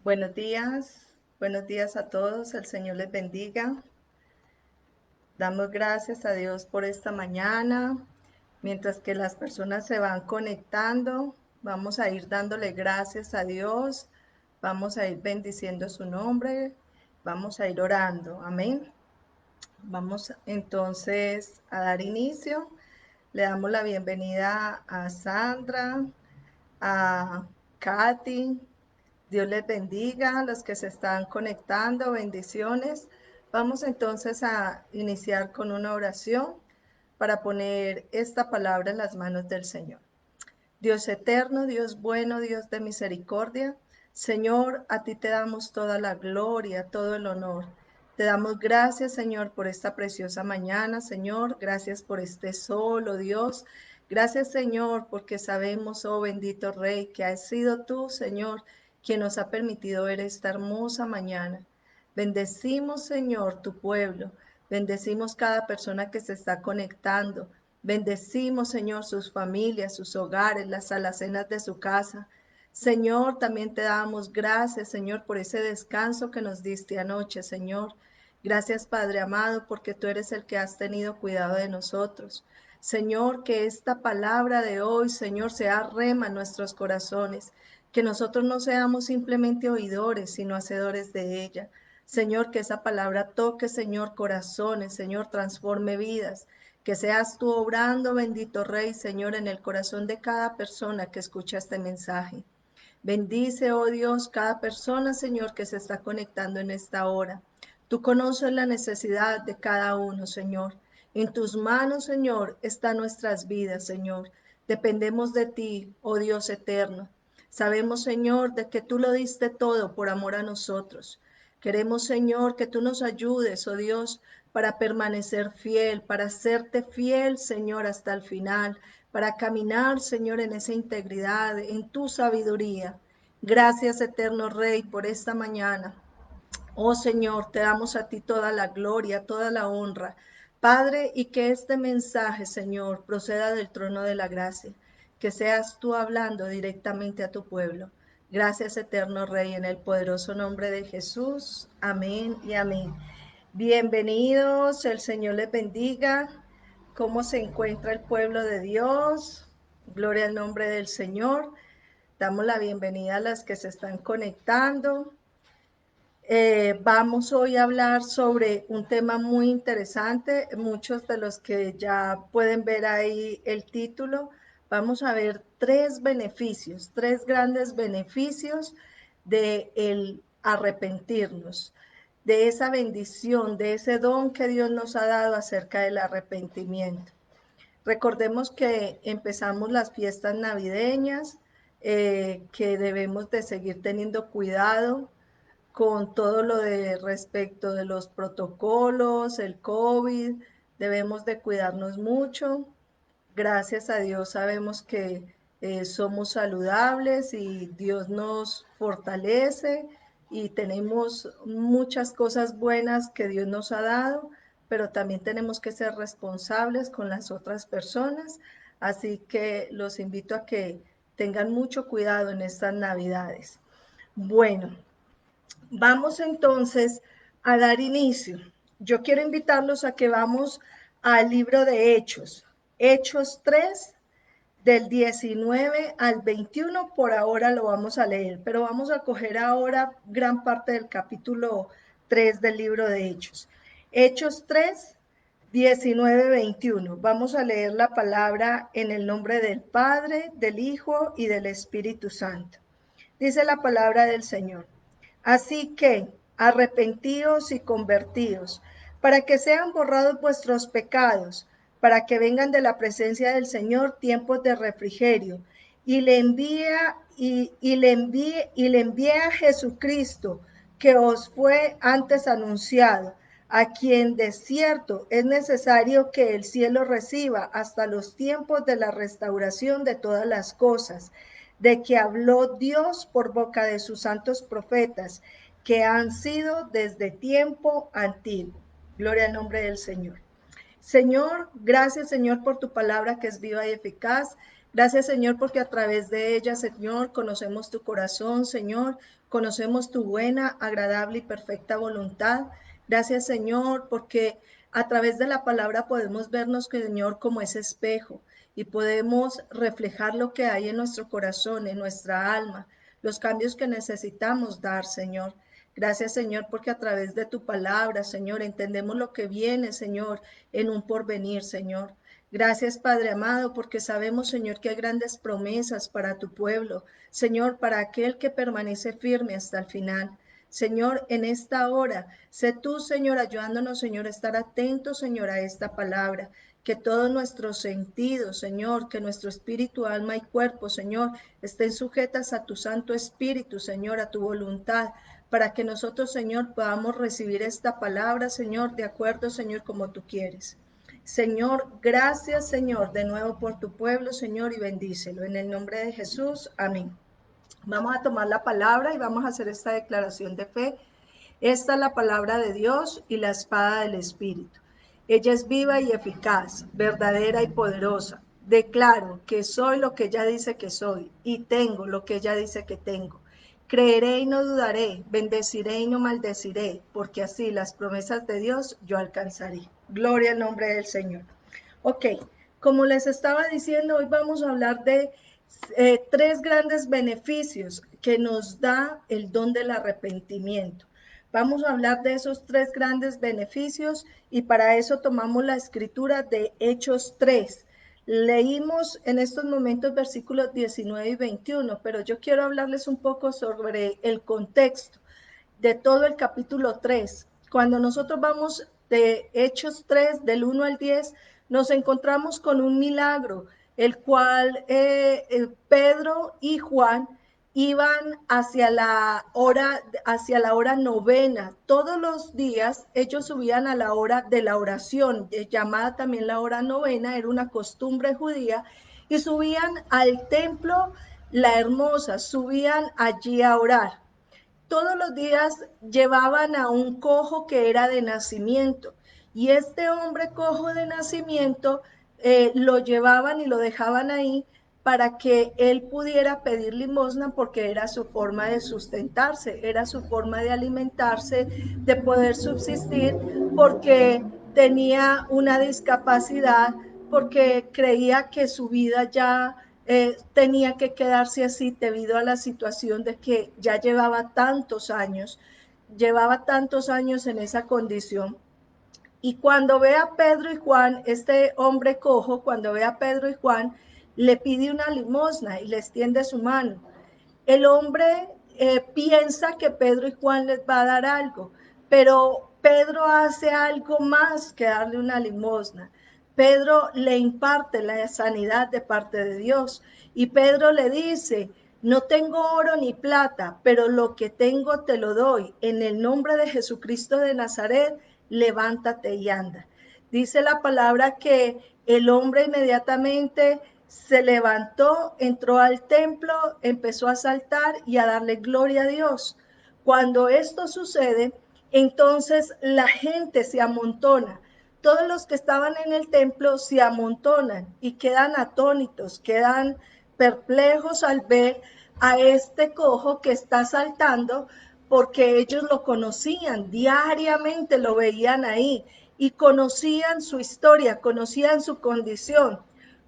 Buenos días a todos, el Señor les bendiga. Damos gracias a Dios por esta mañana. Mientras que las personas se van conectando, vamos a ir dándole gracias a Dios, vamos a ir bendiciendo su nombre, vamos a ir orando. Amén. Vamos entonces a dar inicio. Le damos la bienvenida a Sandra, a Katy. Dios les bendiga a los que se están conectando, bendiciones. Vamos entonces a iniciar con una oración para poner esta palabra en las manos del Señor. Dios eterno, Dios bueno, Dios de misericordia, Señor, a ti te damos toda la gloria, todo el honor. Te damos gracias, Señor, por esta preciosa mañana, Señor. Gracias por este sol, oh Dios. Gracias, Señor, porque sabemos, oh bendito Rey, que has sido tú, Señor, quien nos ha permitido ver esta hermosa mañana. Bendecimos, Señor, tu pueblo. Bendecimos cada persona que se está conectando. Bendecimos, Señor, sus familias, sus hogares, las alacenas de su casa. Señor, también te damos gracias, Señor, por ese descanso que nos diste anoche, Señor. Gracias, Padre amado, porque tú eres el que has tenido cuidado de nosotros. Señor, que esta palabra de hoy, Señor, sea rema en nuestros corazones, que nosotros no seamos simplemente oidores, sino hacedores de ella. Señor, que esa palabra toque, Señor, corazones, Señor, transforme vidas. Que seas tú obrando, bendito Rey, Señor, en el corazón de cada persona que escucha este mensaje. Bendice, oh Dios, cada persona, Señor, que se está conectando en esta hora. Tú conoces la necesidad de cada uno, Señor. En tus manos, Señor, están nuestras vidas, Señor. Dependemos de ti, oh Dios eterno. Sabemos, Señor, de que tú lo diste todo por amor a nosotros. Queremos, Señor, que tú nos ayudes, oh Dios, para permanecer fiel, para serte fiel, Señor, hasta el final, para caminar, Señor, en esa integridad, en tu sabiduría. Gracias, eterno Rey, por esta mañana. Oh Señor, te damos a ti toda la gloria, toda la honra. Padre, y que este mensaje, Señor, proceda del trono de la gracia, que seas tú hablando directamente a tu pueblo. Gracias, eterno Rey, en el poderoso nombre de Jesús. Amén y amén. Bienvenidos, el Señor les bendiga. ¿Cómo se encuentra el pueblo de Dios? Gloria al nombre del Señor. Damos la bienvenida a las que se están conectando. Vamos hoy a hablar sobre un tema muy interesante. Muchos de los que ya pueden ver ahí el título, vamos a ver tres beneficios, tres grandes beneficios de el arrepentirnos, de esa bendición, de ese don que Dios nos ha dado acerca del arrepentimiento. Recordemos que empezamos las fiestas navideñas, que debemos de seguir teniendo cuidado con todo lo de respecto de los protocolos, el COVID, debemos de cuidarnos mucho. Gracias a Dios sabemos que somos saludables y Dios nos fortalece y tenemos muchas cosas buenas que Dios nos ha dado, pero también tenemos que ser responsables con las otras personas. Así que los invito a que tengan mucho cuidado en estas Navidades. Bueno, vamos entonces a dar inicio. Yo quiero invitarlos a que vamos al libro de Hechos, Hechos 3, del 19 al 21, por ahora lo vamos a leer, pero vamos a coger ahora gran parte del capítulo 3 del libro de Hechos. Hechos 3, 19, 21. Vamos a leer la palabra en el nombre del Padre, del Hijo y del Espíritu Santo. Dice la palabra del Señor. Así que arrepentíos y convertíos, para que sean borrados vuestros pecados, para que vengan de la presencia del Señor tiempos de refrigerio, y le envíe a Jesucristo, que os fue antes anunciado, a quien de cierto es necesario que el cielo reciba hasta los tiempos de la restauración de todas las cosas, de que habló Dios por boca de sus santos profetas, que han sido desde tiempo antiguo. Gloria al nombre del Señor. Señor, gracias Señor por tu palabra que es viva y eficaz. Gracias, Señor, porque a través de ella, Señor, conocemos tu corazón, Señor, conocemos tu buena, agradable y perfecta voluntad. Gracias, Señor, porque a través de la palabra podemos vernos, Señor, como ese espejo y podemos reflejar lo que hay en nuestro corazón, en nuestra alma, los cambios que necesitamos dar, Señor. Gracias, Señor, porque a través de tu palabra, Señor, entendemos lo que viene, Señor, en un porvenir, Señor. Gracias, Padre amado, porque sabemos, Señor, que hay grandes promesas para tu pueblo, Señor, para aquel que permanece firme hasta el final. Señor, en esta hora, sé tú, Señor, ayudándonos, Señor, a estar atentos, Señor, a esta palabra, que todos nuestros sentidos, Señor, que nuestro espíritu, alma y cuerpo, Señor, estén sujetas a tu Santo Espíritu, Señor, a tu voluntad, para que nosotros, Señor, podamos recibir esta palabra, Señor, de acuerdo, Señor, como tú quieres. Señor, gracias, Señor, de nuevo por tu pueblo, Señor, y bendícelo. En el nombre de Jesús, amén. Vamos a tomar la palabra y vamos a hacer esta declaración de fe. Esta es la palabra de Dios y la espada del Espíritu. Ella es viva y eficaz, verdadera y poderosa. Declaro que soy lo que ella dice que soy y tengo lo que ella dice que tengo. Creeré y no dudaré, bendeciré y no maldeciré, porque así las promesas de Dios yo alcanzaré. Gloria al nombre del Señor. Ok, como les estaba diciendo, hoy vamos a hablar de tres grandes beneficios que nos da el don del arrepentimiento. Vamos a hablar de esos tres grandes beneficios y para eso tomamos la escritura de Hechos 3. Leímos en estos momentos versículos 19 y 21, pero yo quiero hablarles un poco sobre el contexto de todo el capítulo 3. Cuando nosotros vamos de Hechos 3, del 1 al 10, nos encontramos con un milagro, el cual Pedro y Juan iban hacia la hora novena. Todos los días ellos subían a la hora de la oración, llamada también la hora novena, era una costumbre judía, y subían al templo La Hermosa, subían allí a orar. Todos los días llevaban a un cojo que era de nacimiento y este hombre cojo de nacimiento lo llevaban y lo dejaban ahí para que él pudiera pedir limosna porque era su forma de sustentarse, era su forma de alimentarse, de poder subsistir porque tenía una discapacidad, porque creía que su vida ya tenía que quedarse así debido a la situación de que ya llevaba tantos años en esa condición. Y cuando ve a Pedro y Juan, este hombre cojo, cuando ve a Pedro y Juan, le pide una limosna y le extiende su mano. El hombre piensa que Pedro y Juan les va a dar algo, pero Pedro hace algo más que darle una limosna. Pedro le imparte la sanidad de parte de Dios y Pedro le dice, no tengo oro ni plata, pero lo que tengo te lo doy. En el nombre de Jesucristo de Nazaret, levántate y anda. Dice la palabra que el hombre inmediatamente se levantó, entró al templo, empezó a saltar y a darle gloria a Dios. Cuando esto sucede, entonces la gente se amontona. Todos los que estaban en el templo se amontonan y quedan atónitos, quedan perplejos al ver a este cojo que está saltando porque ellos lo conocían, diariamente lo veían ahí y conocían su historia, conocían su condición.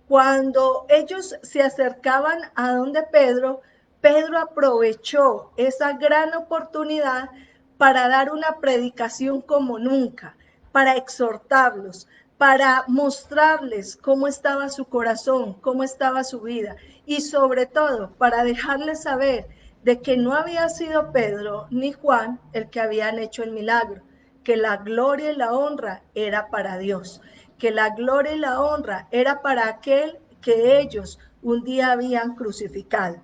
Cuando ellos se acercaban a donde Pedro, Pedro aprovechó esa gran oportunidad para dar una predicación como nunca, para exhortarlos, para mostrarles cómo estaba su corazón, cómo estaba su vida y sobre todo para dejarles saber de que no había sido Pedro ni Juan el que habían hecho el milagro, que la gloria y la honra era para Dios, que la gloria y la honra era para aquel que ellos un día habían crucificado.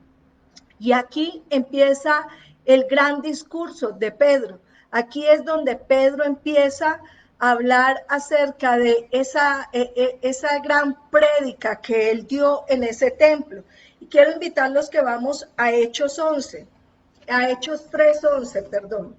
Y aquí empieza el gran discurso de Pedro. Aquí es donde Pedro empieza a hablar acerca de esa gran prédica que él dio en ese templo. Y quiero invitarlos que vamos a Hechos 11, a Hechos 3:11, perdón.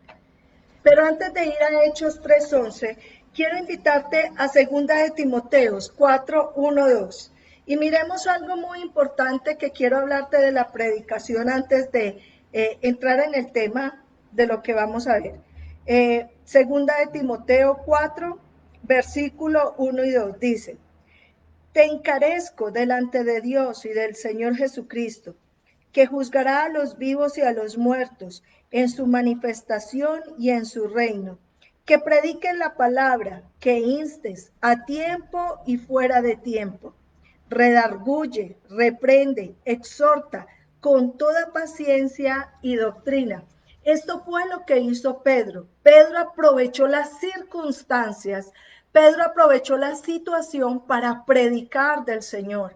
Pero antes de ir a Hechos 3:11, quiero invitarte a 2 de Timoteos 4:1-2. Y miremos algo muy importante que quiero hablarte de la predicación antes de entrar en el tema de lo que vamos a ver. Segunda de Timoteo 4, versículo 1 y 2 dice: Te encarezco delante de Dios y del Señor Jesucristo, que juzgará a los vivos y a los muertos en su manifestación y en su reino. Que prediquen la palabra, que instes a tiempo y fuera de tiempo. Redarguye, reprende, exhorta con toda paciencia y doctrina. Esto fue lo que hizo Pedro. Pedro aprovechó las circunstancias, Pedro aprovechó la situación para predicar del Señor.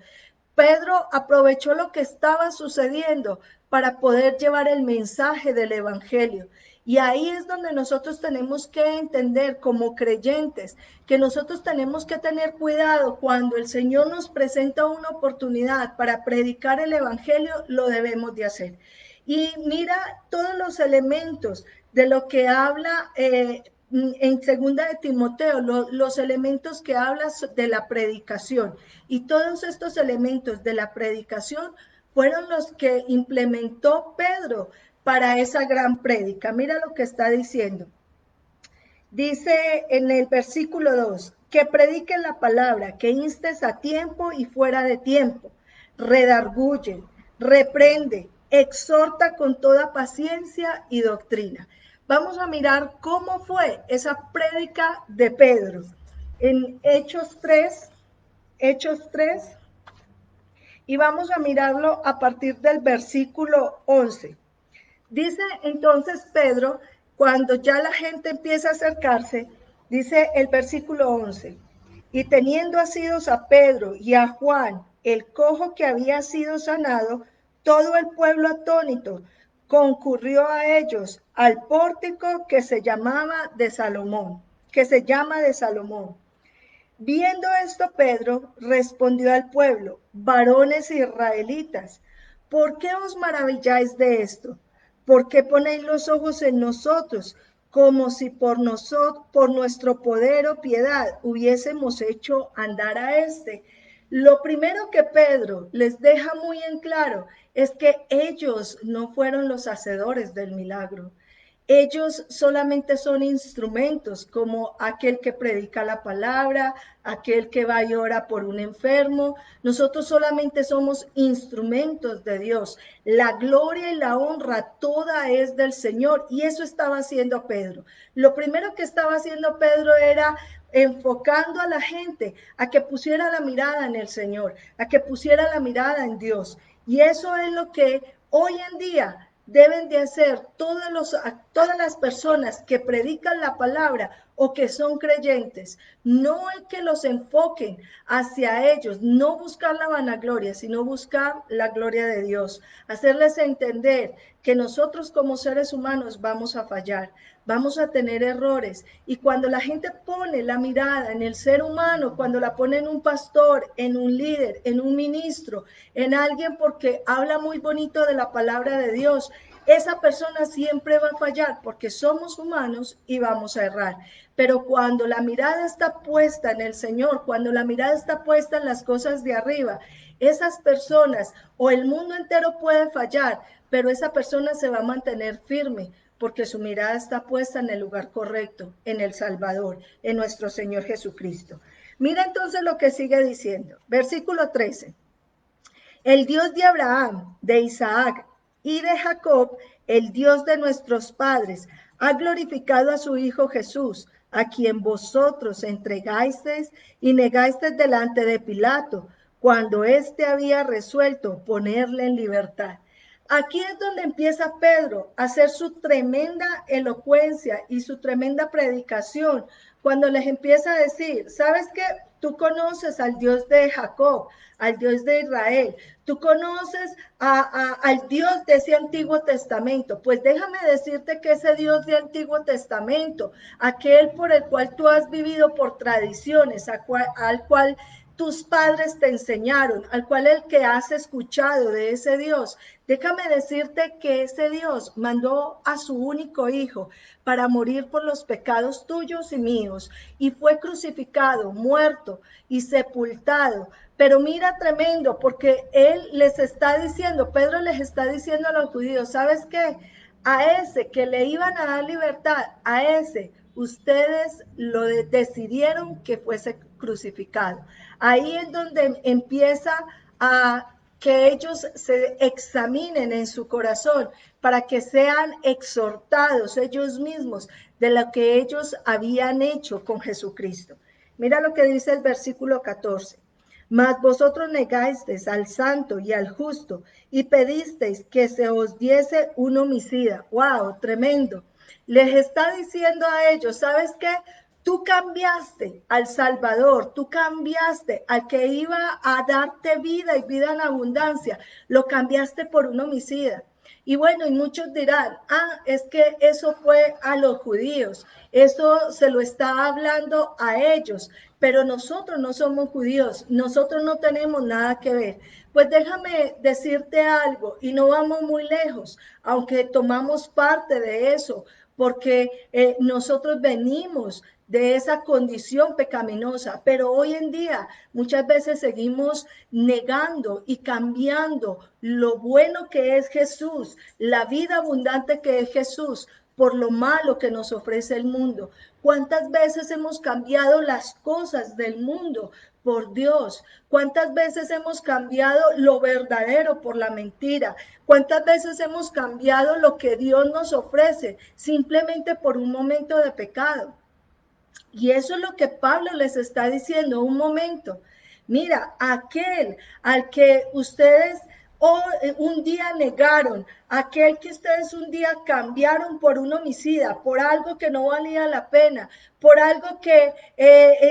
Pedro aprovechó lo que estaba sucediendo para poder llevar el mensaje del evangelio. Y ahí es donde nosotros tenemos que entender como creyentes que nosotros tenemos que tener cuidado cuando el Señor nos presenta una oportunidad para predicar el evangelio, lo debemos de hacer. Y mira todos los elementos de lo que habla en segunda de Timoteo, los elementos que habla de la predicación. Y todos estos elementos de la predicación fueron los que implementó Pedro para esa gran prédica. Mira lo que está diciendo. Dice en el versículo 2, que prediquen la palabra, que instes a tiempo y fuera de tiempo, redarguye, reprende, exhorta con toda paciencia y doctrina. Vamos a mirar cómo fue esa prédica de Pedro. En Hechos 3, y vamos a mirarlo a partir del versículo 11. Dice entonces Pedro, cuando ya la gente empieza a acercarse, dice el versículo 11, y teniendo asidos a Pedro y a Juan, el cojo que había sido sanado, todo el pueblo atónito concurrió a ellos al pórtico que se llama de Salomón. Viendo esto, Pedro respondió al pueblo: varones israelitas, ¿por qué os maravilláis de esto? ¿Por qué ponéis los ojos en nosotros, como si por nuestro poder o piedad hubiésemos hecho andar a este? Lo primero que Pedro les deja muy en claro es que ellos no fueron los hacedores del milagro. Ellos solamente son instrumentos, como aquel que predica la palabra, aquel que va y ora por un enfermo. Nosotros solamente somos instrumentos de Dios. La gloria y la honra toda es del Señor, y eso estaba haciendo Pedro. Lo primero que estaba haciendo Pedro era enfocando a la gente a que pusiera la mirada en el Señor, a que pusiera la mirada en Dios. Y eso es lo que hoy en día deben de hacer todas las personas que predican la palabra o que son creyentes. No hay que los enfoquen hacia ellos, no buscar la vanagloria, sino buscar la gloria de Dios. Hacerles entender que nosotros como seres humanos vamos a fallar, vamos a tener errores. Y cuando la gente pone la mirada en el ser humano, cuando la pone en un pastor, en un líder, en un ministro, en alguien porque habla muy bonito de la palabra de Dios, esa persona siempre va a fallar porque somos humanos y vamos a errar. Pero cuando la mirada está puesta en el Señor, cuando la mirada está puesta en las cosas de arriba, esas personas o el mundo entero puede fallar, pero esa persona se va a mantener firme porque su mirada está puesta en el lugar correcto, en el Salvador, en nuestro Señor Jesucristo. Mira entonces lo que sigue diciendo. Versículo 13. El Dios de Abraham, de Isaac y de Jacob, el Dios de nuestros padres, ha glorificado a su Hijo Jesús, a quien vosotros entregasteis y negasteis delante de Pilato, cuando éste había resuelto ponerle en libertad. Aquí es donde empieza Pedro a hacer su tremenda elocuencia y su tremenda predicación, cuando les empieza a decir, ¿sabes qué? Tú conoces al Dios de Jacob, al Dios de Israel, tú conoces al Dios de ese Antiguo Testamento. Pues déjame decirte que ese Dios de Antiguo Testamento, aquel por el cual tú has vivido por tradiciones, al cual tus padres te enseñaron, al cual el que has escuchado de ese Dios, déjame decirte que ese Dios mandó a su único hijo para morir por los pecados tuyos y míos, y fue crucificado, muerto y sepultado, Pero mira, tremendo, porque él les está diciendo, Pedro les está diciendo a los judíos, ¿sabes qué? A ese que le iban a dar libertad, a ese ustedes lo decidieron que fuese crucificado. Ahí es donde empieza a que ellos se examinen en su corazón para que sean exhortados ellos mismos de lo que ellos habían hecho con Jesucristo. Mira lo que dice el versículo 14. Mas vosotros negasteis al santo y al justo y pedisteis que se os diese un homicida. ¡Wow! Tremendo. Les está diciendo a ellos, ¿sabes qué? Tú cambiaste al Salvador, tú cambiaste al que iba a darte vida y vida en abundancia, lo cambiaste por un homicida. Y bueno, y muchos dirán, es que eso fue a los judíos, eso se lo está hablando a ellos, pero nosotros no somos judíos, nosotros no tenemos nada que ver. Pues déjame decirte algo, y no vamos muy lejos, aunque tomamos parte de eso, porque nosotros venimos de esa condición pecaminosa, pero hoy en día muchas veces seguimos negando y cambiando lo bueno que es Jesús, la vida abundante que es Jesús, por lo malo que nos ofrece el mundo. ¿Cuántas veces hemos cambiado las cosas del mundo por Dios? ¿Cuántas veces hemos cambiado lo verdadero por la mentira? ¿Cuántas veces hemos cambiado lo que Dios nos ofrece simplemente por un momento de pecado? Y eso es lo que Pablo les está diciendo. Un momento, mira, aquel al que ustedes un día negaron, aquel que ustedes un día cambiaron por un homicida, por algo que no valía la pena, por algo que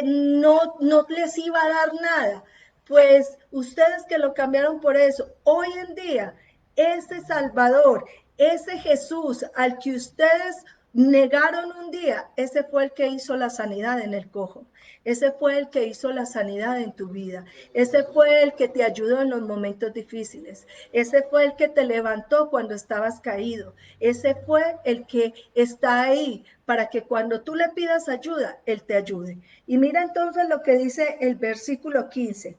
no les iba a dar nada, pues ustedes que lo cambiaron por eso, hoy en día, ese Salvador, ese Jesús al que ustedes negaron un día, ese fue el que hizo la sanidad en el cojo, ese fue el que hizo la sanidad en tu vida, ese fue el que te ayudó en los momentos difíciles, ese fue el que te levantó cuando estabas caído, ese fue el que está ahí para que cuando tú le pidas ayuda, él te ayude. Y mira entonces lo que dice el versículo 15.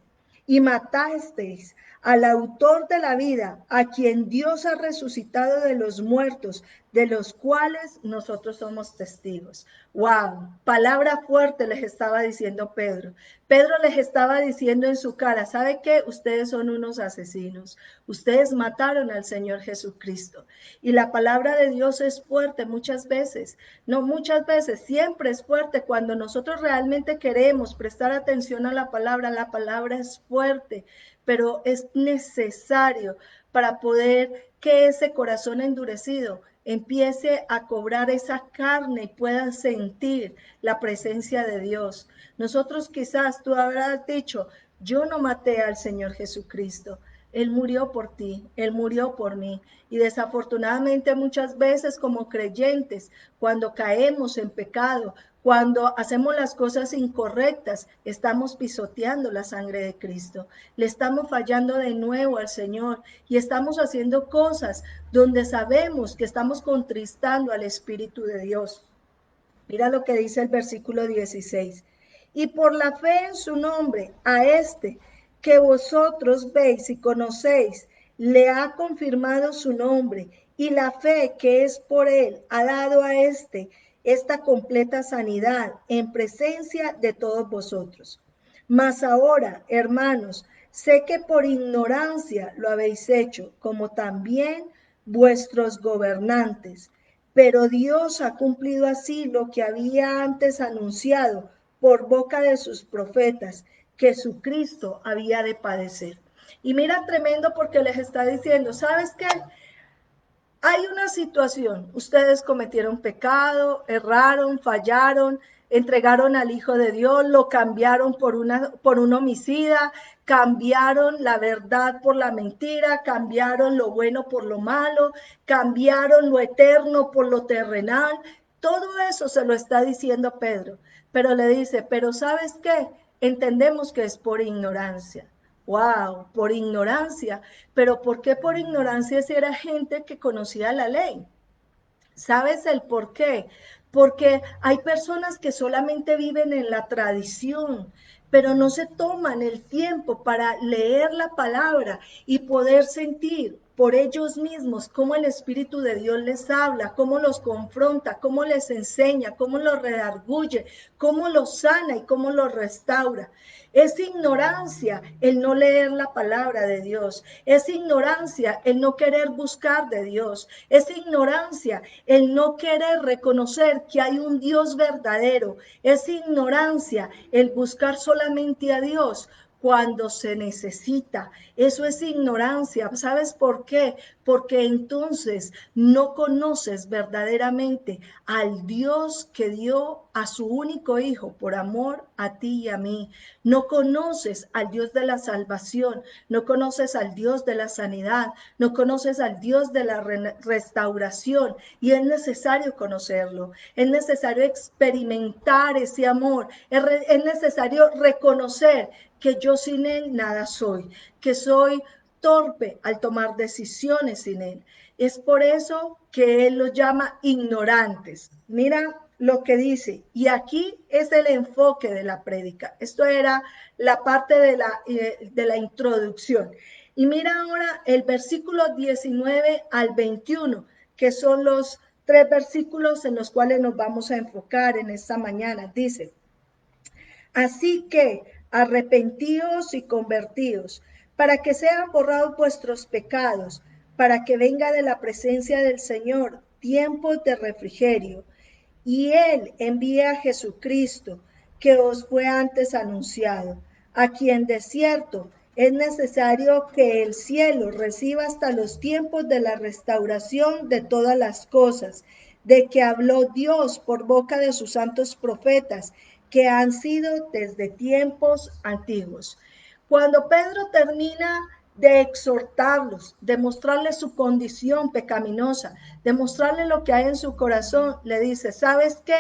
Y matasteis al autor de la vida, a quien Dios ha resucitado de los muertos, de los cuales nosotros somos testigos. Wow, palabra fuerte les estaba diciendo Pedro. Pedro les estaba diciendo en su cara, ¿sabe qué? Ustedes son unos asesinos. Ustedes mataron al Señor Jesucristo. Y la palabra de Dios es fuerte muchas veces. No muchas veces, siempre es fuerte. Cuando nosotros realmente queremos prestar atención a la palabra es fuerte, pero es necesario para poder que ese corazón endurecido empiece a cobrar esa carne y pueda sentir la presencia de Dios. Nosotros quizás tú habrás dicho, yo no maté al Señor Jesucristo. Él murió por ti, Él murió por mí. Y desafortunadamente muchas veces como creyentes, cuando caemos en pecado, cuando hacemos las cosas incorrectas, estamos pisoteando la sangre de Cristo. Le estamos fallando de nuevo al Señor y estamos haciendo cosas donde sabemos que estamos contristando al Espíritu de Dios. Mira lo que dice el versículo 16. Y por la fe en su nombre, a este que vosotros veis y conocéis, le ha confirmado su nombre, y la fe que es por él ha dado a este esta completa sanidad en presencia de todos vosotros. Mas ahora, hermanos, sé que por ignorancia lo habéis hecho, como también vuestros gobernantes. Pero Dios ha cumplido así lo que había antes anunciado por boca de sus profetas, que su Cristo había de padecer. Y mira, tremendo, porque les está diciendo, ¿sabes qué? Hay una situación, ustedes cometieron pecado, erraron, fallaron, entregaron al Hijo de Dios, lo cambiaron por un homicida, cambiaron la verdad por la mentira, cambiaron lo bueno por lo malo, cambiaron lo eterno por lo terrenal. Todo eso se lo está diciendo Pedro, pero le dice, pero ¿sabes qué? Entendemos que es por ignorancia. Wow, por ignorancia. Pero ¿por qué por ignorancia si era gente que conocía la ley? ¿Sabes el por qué? porque hay personas que solamente viven en la tradición, pero no se toman el tiempo para leer la palabra y poder sentir por ellos mismos cómo el Espíritu de Dios les habla, cómo los confronta, cómo les enseña, cómo los redarguye, cómo los sana y cómo los restaura. Es ignorancia el no leer la palabra de Dios. Es ignorancia el no querer buscar de Dios. Es ignorancia el no querer reconocer que hay un Dios verdadero. Es ignorancia el buscar solamente a Dios cuando se necesita. Eso es ignorancia. ¿Sabes por qué? Porque entonces no conoces verdaderamente al Dios que dio a su único hijo por amor a ti y a mí. No conoces al Dios de la salvación, no conoces al Dios de la sanidad, no conoces al Dios de la restauración, y es necesario conocerlo, es necesario experimentar ese amor, es necesario reconocer que yo sin Él nada soy, que soy torpe al tomar decisiones sin Él. Es por eso que Él los llama ignorantes. Mira lo que dice, y aquí es el enfoque de la prédica. Esto era la parte de la introducción. Y mira ahora el versículo 19 al 21, que son los 3 versículos en los cuales nos vamos a enfocar en esta mañana. Dice: así que arrepentíos y convertíos, para que sean borrados vuestros pecados, para que venga de la presencia del Señor tiempos de refrigerio, y Él envía a Jesucristo, que os fue antes anunciado, a quien de cierto es necesario que el cielo reciba hasta los tiempos de la restauración de todas las cosas, de que habló Dios por boca de sus santos profetas, que han sido desde tiempos antiguos. Cuando Pedro termina de exhortarlos, de mostrarles su condición pecaminosa, de mostrarles lo que hay en su corazón, le dice: ¿sabes qué?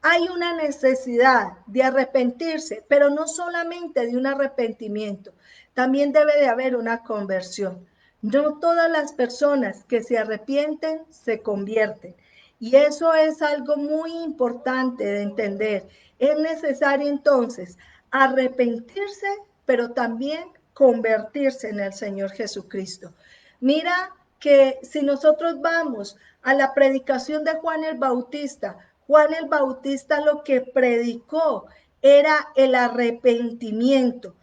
Hay una necesidad de arrepentirse, pero no solamente de un arrepentimiento, también debe de haber una conversión. No todas las personas que se arrepienten se convierten. Y eso es algo muy importante de entender. Es necesario entonces arrepentirse, pero también convertirse en el Señor Jesucristo. Mira que si nosotros vamos a la predicación de Juan el Bautista lo que predicó era el arrepentimiento.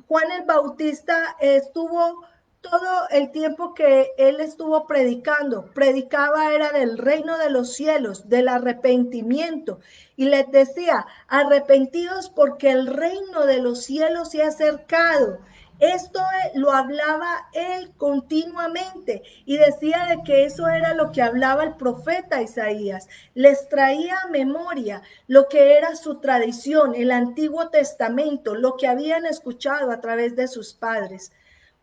Juan el Bautista estuvo todo el tiempo que él estuvo predicaba era del reino de los cielos, del arrepentimiento, y les decía: arrepentidos porque el reino de los cielos se ha acercado. Esto lo hablaba él continuamente y decía de que eso era lo que hablaba el profeta Isaías. Les traía a memoria lo que era su tradición, el Antiguo Testamento, lo que habían escuchado a través de sus padres.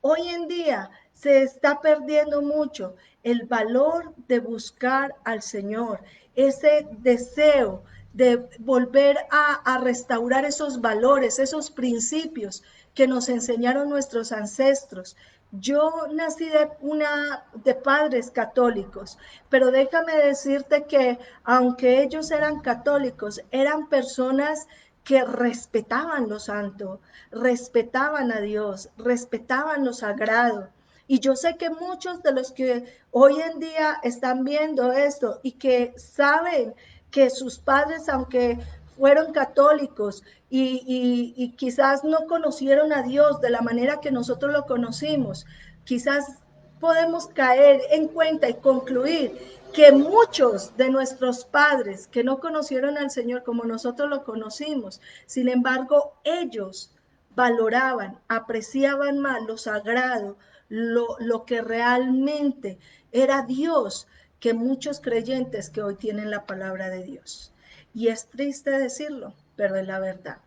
Hoy en día se está perdiendo mucho el valor de buscar al Señor, ese deseo de volver a restaurar esos valores, esos principios que nos enseñaron nuestros ancestros. Yo nací de padres católicos, pero déjame decirte que aunque ellos eran católicos, eran personas que respetaban lo santo, respetaban a Dios, respetaban lo sagrado. Y yo sé que muchos de los que hoy en día están viendo esto y que saben que sus padres, aunque fueron católicos y quizás no conocieron a Dios de la manera que nosotros lo conocimos, quizás podemos caer en cuenta y concluir que muchos de nuestros padres que no conocieron al Señor como nosotros lo conocimos, sin embargo, ellos valoraban, apreciaban más lo sagrado, lo que realmente era Dios, que muchos creyentes que hoy tienen la palabra de Dios. Y es triste decirlo, pero es la verdad.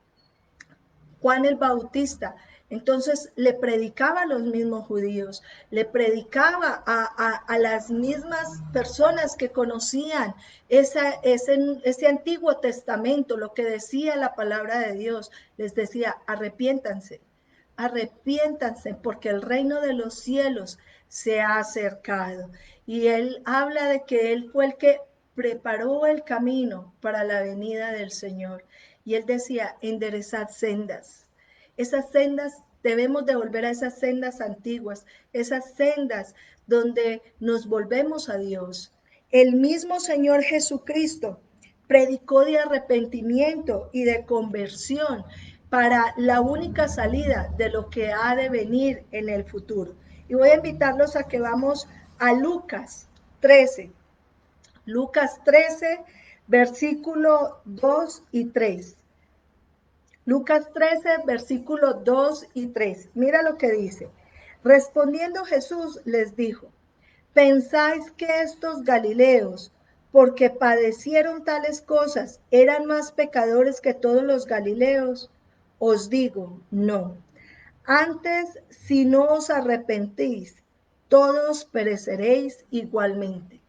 Juan el Bautista entonces le predicaba a los mismos judíos, le predicaba a las mismas personas que conocían ese Antiguo Testamento, lo que decía la palabra de Dios. Les decía: arrepiéntanse, arrepiéntanse, porque el reino de los cielos se ha acercado. Y él habla de que él fue el que preparó el camino para la venida del Señor. Y él decía, enderezad sendas. Esas sendas, debemos de volver a esas sendas antiguas, esas sendas donde nos volvemos a Dios. El mismo Señor Jesucristo predicó de arrepentimiento y de conversión para la única salida de lo que ha de venir en el futuro. Y voy a invitarlos a que vamos a Lucas 13. Lucas 13, versículo 2 y 3. Lucas 13, versículos 2 y 3. Mira lo que dice. Respondiendo Jesús les dijo, ¿pensáis que estos galileos, porque padecieron tales cosas, eran más pecadores que todos los galileos? Os digo, no. Antes, si no os arrepentís, todos pereceréis igualmente.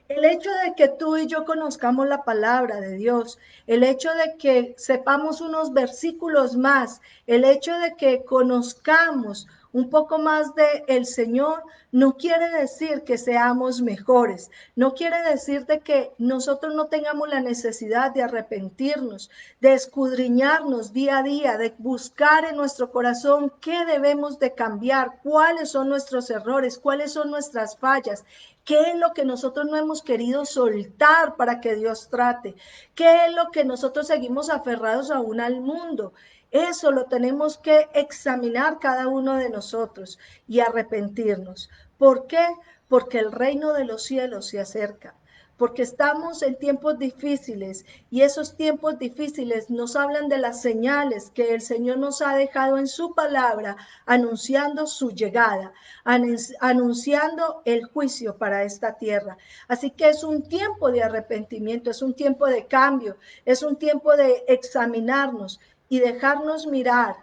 El hecho de que tú y yo conozcamos la palabra de Dios, el hecho de que sepamos unos versículos más, el hecho de que conozcamos un poco más de el Señor, no quiere decir que seamos mejores, no quiere decir de que nosotros no tengamos la necesidad de arrepentirnos, de escudriñarnos día a día, de buscar en nuestro corazón qué debemos de cambiar, cuáles son nuestros errores, cuáles son nuestras fallas. ¿Qué es lo que nosotros no hemos querido soltar para que Dios trate? ¿Qué es lo que nosotros seguimos aferrados aún al mundo? Eso lo tenemos que examinar cada uno de nosotros y arrepentirnos. ¿Por qué? Porque el reino de los cielos se acerca. Porque estamos en tiempos difíciles y esos tiempos difíciles nos hablan de las señales que el Señor nos ha dejado en su palabra, anunciando su llegada, anunciando el juicio para esta tierra. Así que es un tiempo de arrepentimiento, es un tiempo de cambio, es un tiempo de examinarnos y dejarnos mirar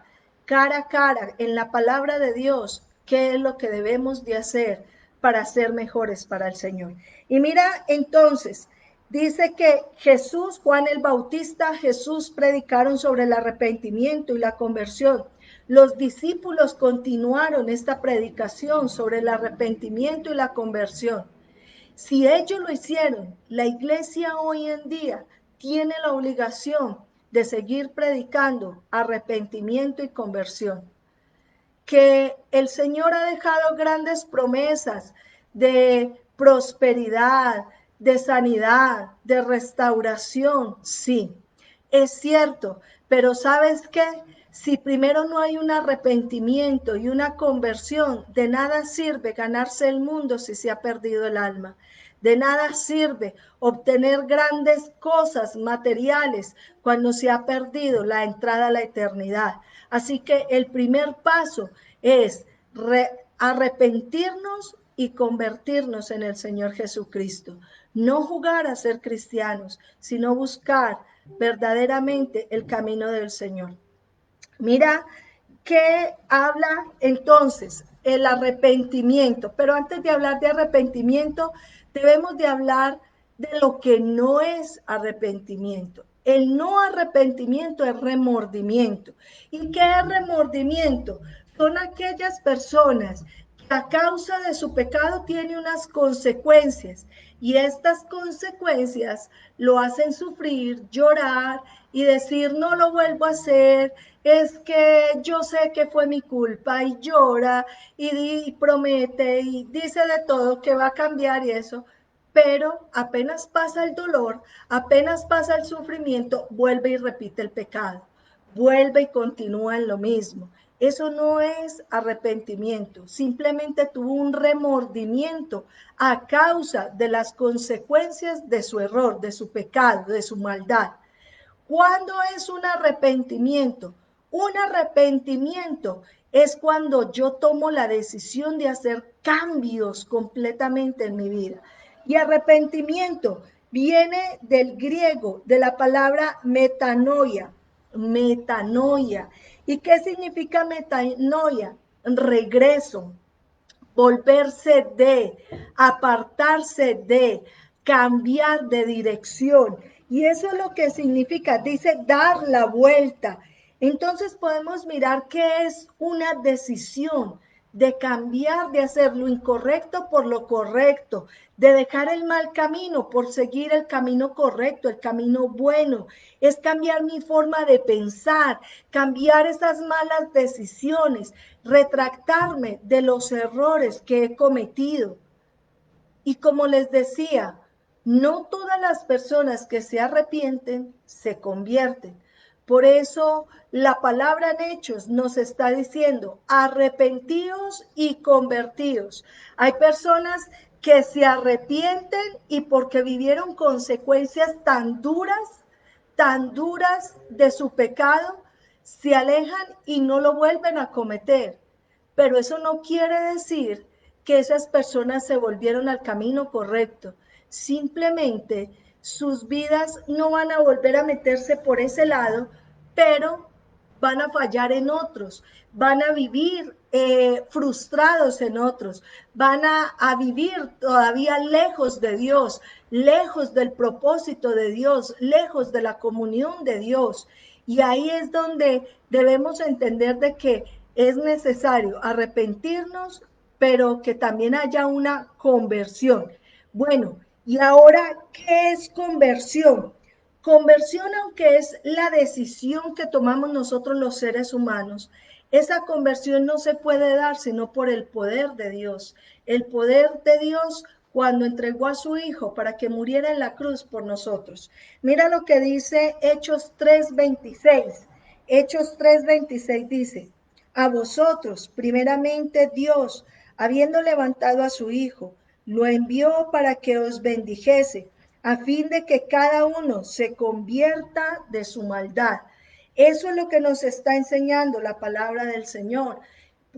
cara a cara en la palabra de Dios qué es lo que debemos de hacer para ser mejores para el Señor. Y mira, entonces, dice que Jesús, Juan el Bautista, Jesús predicaron sobre el arrepentimiento y la conversión. Los discípulos continuaron esta predicación sobre el arrepentimiento y la conversión. Si ellos lo hicieron, la iglesia hoy en día tiene la obligación de seguir predicando arrepentimiento y conversión. Que el Señor ha dejado grandes promesas de prosperidad, de sanidad, de restauración, sí, es cierto, pero ¿sabes qué? Si primero no hay un arrepentimiento y una conversión, de nada sirve ganarse el mundo si se ha perdido el alma. De nada sirve obtener grandes cosas materiales cuando se ha perdido la entrada a la eternidad. Así que el primer paso es arrepentirnos y convertirnos en el Señor Jesucristo. No jugar a ser cristianos, sino buscar verdaderamente el camino del Señor. Mira que habla entonces el arrepentimiento, pero antes de hablar de arrepentimiento, debemos de hablar de lo que no es arrepentimiento. El no arrepentimiento es remordimiento. ¿Y qué es remordimiento? Son aquellas personas que a causa de su pecado tienen unas consecuencias y estas consecuencias lo hacen sufrir, llorar y decir no lo vuelvo a hacer, es que yo sé que fue mi culpa y llora y promete y dice de todo que va a cambiar y eso, pero apenas pasa el dolor, apenas pasa el sufrimiento, vuelve y repite el pecado, vuelve y continúa en lo mismo. Eso no es arrepentimiento, simplemente tuvo un remordimiento a causa de las consecuencias de su error, de su pecado, de su maldad. ¿Cuándo es un arrepentimiento? Un arrepentimiento es cuando yo tomo la decisión de hacer cambios completamente en mi vida. Y arrepentimiento viene del griego, de la palabra metanoia. Metanoia. ¿Y qué significa metanoia? Regreso, volverse de, apartarse de, cambiar de dirección. Y eso es lo que significa, dice dar la vuelta. Entonces podemos mirar qué es una decisión de cambiar, de hacer lo incorrecto por lo correcto, de dejar el mal camino por seguir el camino correcto, el camino bueno. Es cambiar mi forma de pensar, cambiar esas malas decisiones, retractarme de los errores que he cometido. Y como les decía, no todas las personas que se arrepienten se convierten. Por eso la palabra en Hechos nos está diciendo, arrepentíos y convertíos. Hay personas que se arrepienten y porque vivieron consecuencias tan duras de su pecado, se alejan y no lo vuelven a cometer. Pero eso no quiere decir que esas personas se volvieron al camino correcto. Simplemente sus vidas no van a volver a meterse por ese lado, pero van a fallar en otros, van a vivir frustrados en otros, van a vivir todavía lejos de Dios, lejos del propósito de Dios, lejos de la comunión de Dios. Y ahí es donde debemos entender de que es necesario arrepentirnos, pero que también haya una conversión. Bueno, y ahora, ¿qué es conversión? Conversión, aunque es la decisión que tomamos nosotros los seres humanos, esa conversión no se puede dar sino por el poder de Dios. El poder de Dios cuando entregó a su Hijo para que muriera en la cruz por nosotros. Mira lo que dice Hechos 3:26. Hechos 3:26 dice, a vosotros, primeramente Dios, habiendo levantado a su Hijo, lo envió para que os bendijese, a fin de que cada uno se convierta de su maldad. Eso es lo que nos está enseñando la palabra del Señor.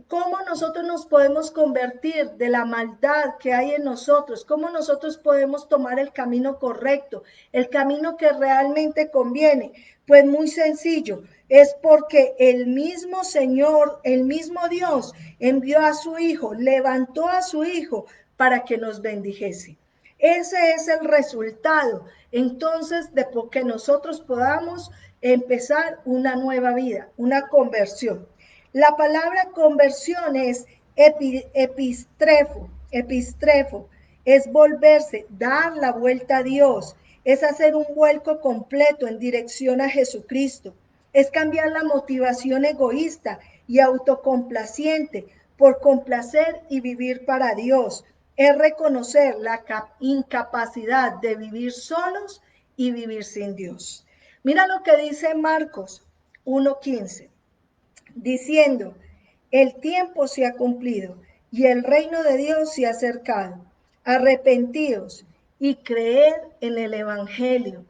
¿Cómo nosotros nos podemos convertir de la maldad que hay en nosotros? ¿Cómo nosotros podemos tomar el camino correcto, el camino que realmente conviene? Pues muy sencillo, es porque el mismo Señor, el mismo Dios envió a su Hijo, levantó a su Hijo para que nos bendijese. Ese es el resultado, entonces, de que nosotros podamos empezar una nueva vida, una conversión. La palabra conversión es epistrefo, es volverse, dar la vuelta a Dios, es hacer un vuelco completo en dirección a Jesucristo, es cambiar la motivación egoísta y autocomplaciente por complacer y vivir para Dios, es reconocer la incapacidad de vivir solos y vivir sin Dios. Mira lo que dice Marcos 1:15, diciendo, el tiempo se ha cumplido y el reino de Dios se ha acercado. Arrepentíos y creed en el Evangelio.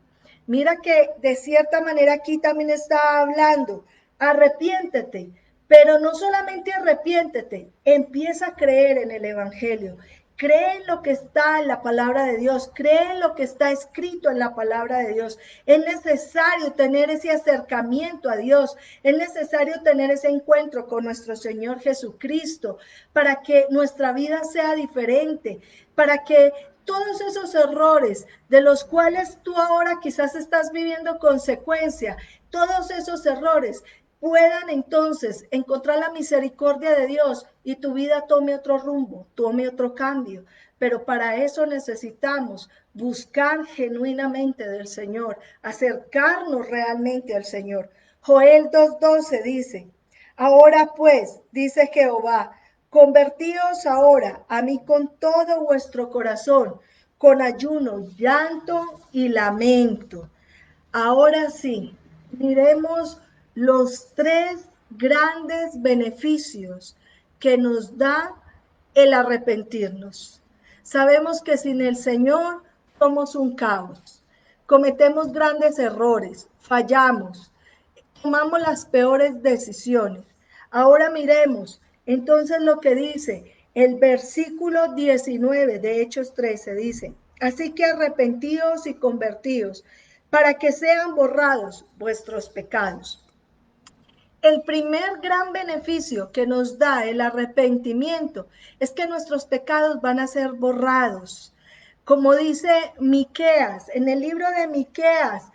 Mira que de cierta manera aquí también está hablando, arrepiéntete, pero no solamente arrepiéntete, empieza a creer en el Evangelio. Cree en lo que está en la palabra de Dios, cree en lo que está escrito en la palabra de Dios. Es necesario tener ese acercamiento a Dios, es necesario tener ese encuentro con nuestro Señor Jesucristo para que nuestra vida sea diferente, para que todos esos errores de los cuales tú ahora quizás estás viviendo consecuencia, todos esos errores puedan entonces encontrar la misericordia de Dios y tu vida tome otro rumbo, tome otro cambio. Pero para eso necesitamos buscar genuinamente del Señor, acercarnos realmente al Señor. Joel 2:12 dice, ahora pues, dice Jehová, convertíos ahora a mí con todo vuestro corazón, con ayuno, llanto y lamento. Ahora sí, miremos los tres grandes beneficios que nos da el arrepentirnos. Sabemos que sin el Señor somos un caos, cometemos grandes errores, fallamos, tomamos las peores decisiones. Ahora miremos entonces lo que dice el versículo 19 de Hechos 13, dice, así que arrepentíos y convertíos para que sean borrados vuestros pecados. El primer gran beneficio que nos da el arrepentimiento es que nuestros pecados van a ser borrados. Como dice Miqueas, en el libro de Miqueas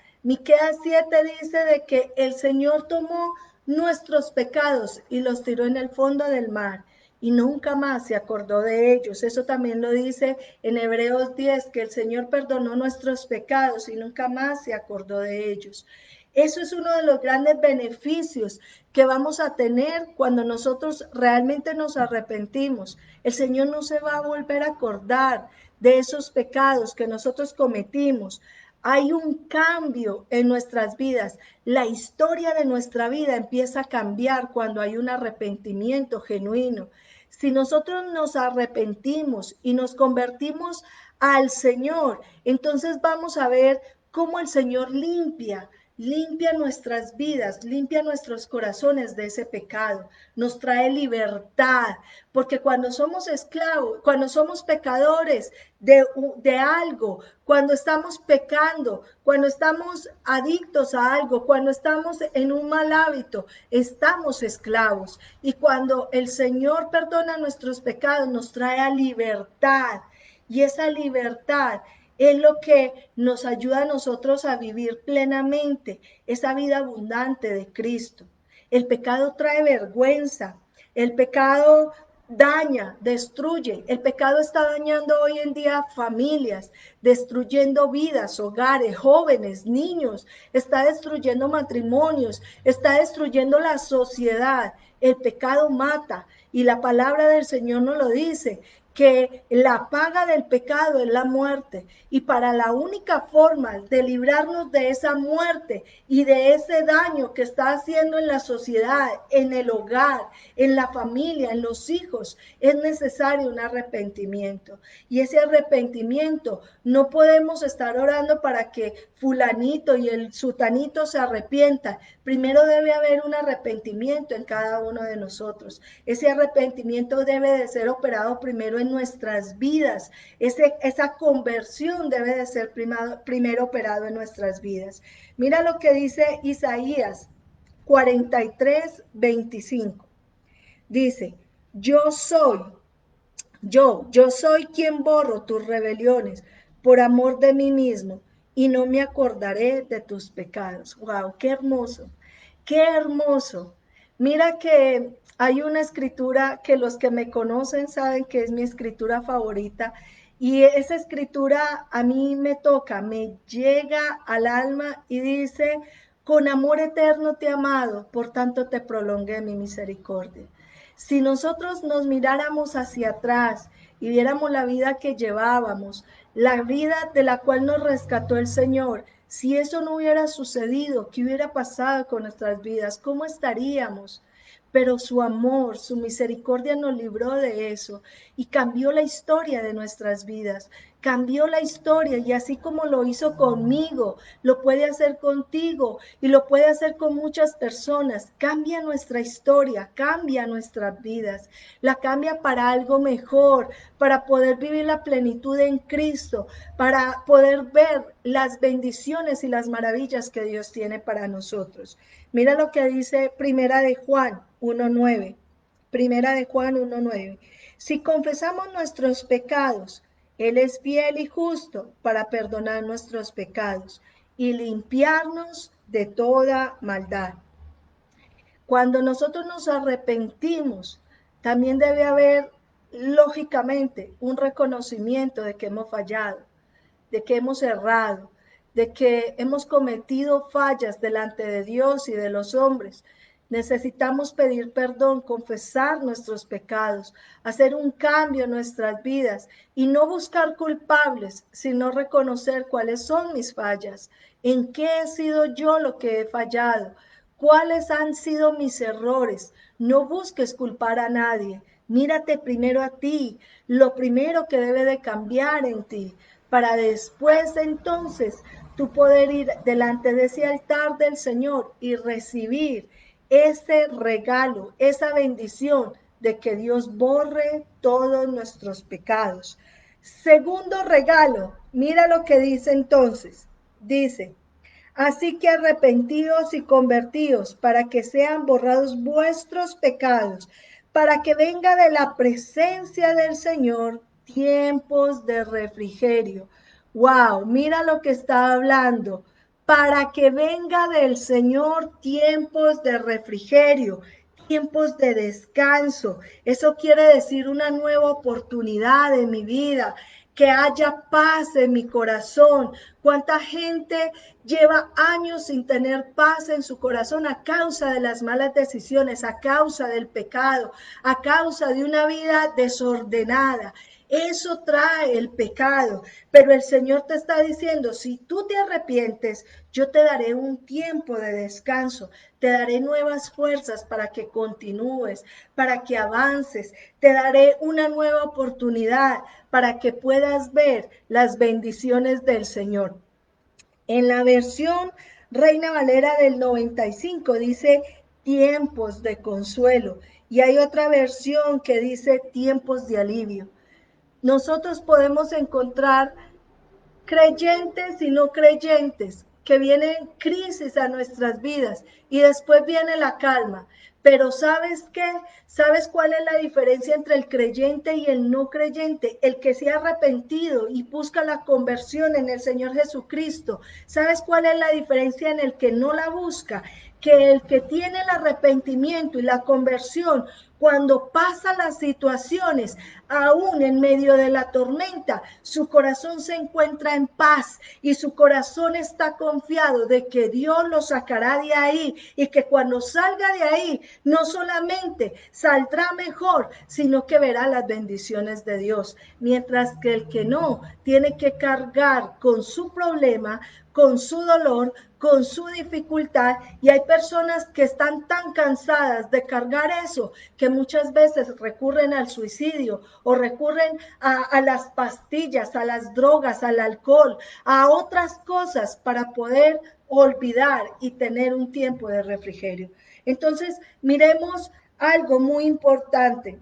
7 dice de que el Señor tomó nuestros pecados y los tiró en el fondo del mar. y nunca más se acordó de ellos. Eso también lo dice en Hebreos 10, que el Señor perdonó nuestros pecados y nunca más se acordó de ellos. Eso es uno de los grandes beneficios que vamos a tener cuando nosotros realmente nos arrepentimos. El Señor no se va a volver a acordar de esos pecados que nosotros cometimos. Hay un cambio en nuestras vidas. La historia de nuestra vida empieza a cambiar cuando hay un arrepentimiento genuino. Si nosotros nos arrepentimos y nos convertimos al Señor, entonces vamos a ver cómo el Señor limpia nuestras vidas, limpia nuestros corazones de ese pecado, nos trae libertad, porque cuando somos esclavos, cuando somos pecadores de algo, cuando estamos pecando, cuando estamos adictos a algo, cuando estamos en un mal hábito, estamos esclavos. Y cuando el Señor perdona nuestros pecados, nos trae a libertad. Y esa libertad es lo que nos ayuda a nosotros a vivir plenamente esa vida abundante de Cristo. El pecado trae vergüenza, el pecado daña, destruye. El pecado está dañando hoy en día familias, destruyendo vidas, hogares, jóvenes, niños, está destruyendo matrimonios, está destruyendo la sociedad. El pecado mata y la palabra del Señor nos lo dice, que la paga del pecado es la muerte, y para la única forma de librarnos de esa muerte y de ese daño que está haciendo en la sociedad, en el hogar, en la familia, en los hijos, es necesario un arrepentimiento. Y ese arrepentimiento no podemos estar orando para que fulanito y el sutanito se arrepientan. Primero debe haber un arrepentimiento en cada uno de nosotros. Ese arrepentimiento debe de ser operado primero en nuestras vidas. Esa conversión debe de ser primero operado en nuestras vidas. Mira lo que dice Isaías 43:25. Dice, yo soy quien borro tus rebeliones por amor de mí mismo y no me acordaré de tus pecados. Wow, qué hermoso, qué hermoso. Mira que hay una escritura que los que me conocen saben que es mi escritura favorita, y esa escritura a mí me toca, me llega al alma y dice, con amor eterno te he amado, por tanto te prolongué mi misericordia. Si nosotros nos miráramos hacia atrás y viéramos la vida que llevábamos, la vida de la cual nos rescató el Señor, si eso no hubiera sucedido, ¿qué hubiera pasado con nuestras vidas? ¿Cómo estaríamos? Pero su amor, su misericordia nos libró de eso y cambió la historia de nuestras vidas, cambió la historia, y así como lo hizo conmigo, lo puede hacer contigo y lo puede hacer con muchas personas. Cambia nuestra historia, cambia nuestras vidas, la cambia para algo mejor, para poder vivir la plenitud en Cristo, para poder ver las bendiciones y las maravillas que Dios tiene para nosotros. Mira lo que dice Primera de Juan 1:9. Primera de Juan 1:9. Si confesamos nuestros pecados, Él es fiel y justo para perdonar nuestros pecados y limpiarnos de toda maldad. Cuando nosotros nos arrepentimos, también debe haber, lógicamente, un reconocimiento de que hemos fallado, de que hemos errado, de que hemos cometido fallas delante de Dios y de los hombres. Necesitamos pedir perdón, confesar nuestros pecados, hacer un cambio en nuestras vidas y no buscar culpables, sino reconocer cuáles son mis fallas, en qué he sido yo lo que he fallado, cuáles han sido mis errores. No busques culpar a nadie. Mírate primero a ti, lo primero que debe de cambiar en ti, para después entonces tú poder ir delante de ese altar del Señor y recibir ese regalo, esa bendición de que Dios borre todos nuestros pecados. Segundo regalo, mira lo que dice entonces. Dice, así que arrepentidos y convertidos para que sean borrados vuestros pecados, para que venga de la presencia del Señor tiempos de refrigerio. Wow, mira lo que está hablando. Para que venga del Señor tiempos de refrigerio, tiempos de descanso. Eso quiere decir una nueva oportunidad en mi vida, que haya paz en mi corazón. ¿Cuánta gente lleva años sin tener paz en su corazón a causa de las malas decisiones, a causa del pecado, a causa de una vida desordenada? Eso trae el pecado, pero el Señor te está diciendo, si tú te arrepientes, yo te daré un tiempo de descanso, te daré nuevas fuerzas para que continúes, para que avances, te daré una nueva oportunidad para que puedas ver las bendiciones del Señor. En la versión Reina Valera del 95 dice tiempos de consuelo y hay otra versión que dice tiempos de alivio. Nosotros podemos encontrar creyentes y no creyentes, que vienen crisis a nuestras vidas y después viene la calma. Pero ¿sabes qué? ¿Sabes cuál es la diferencia entre el creyente y el no creyente? El que se ha arrepentido y busca la conversión en el Señor Jesucristo. ¿Sabes cuál es la diferencia en el que no la busca? Que el que tiene el arrepentimiento y la conversión, cuando pasa las situaciones, aún en medio de la tormenta, su corazón se encuentra en paz y su corazón está confiado de que Dios lo sacará de ahí y que cuando salga de ahí, no solamente saldrá mejor, sino que verá las bendiciones de Dios. Mientras que el que no tiene que cargar con su problema, con su dolor, con su dificultad, y hay personas que están tan cansadas de cargar eso que muchas veces recurren al suicidio o recurren a las pastillas, a las drogas, al alcohol, a otras cosas para poder olvidar y tener un tiempo de refrigerio. Entonces, miremos algo muy importante.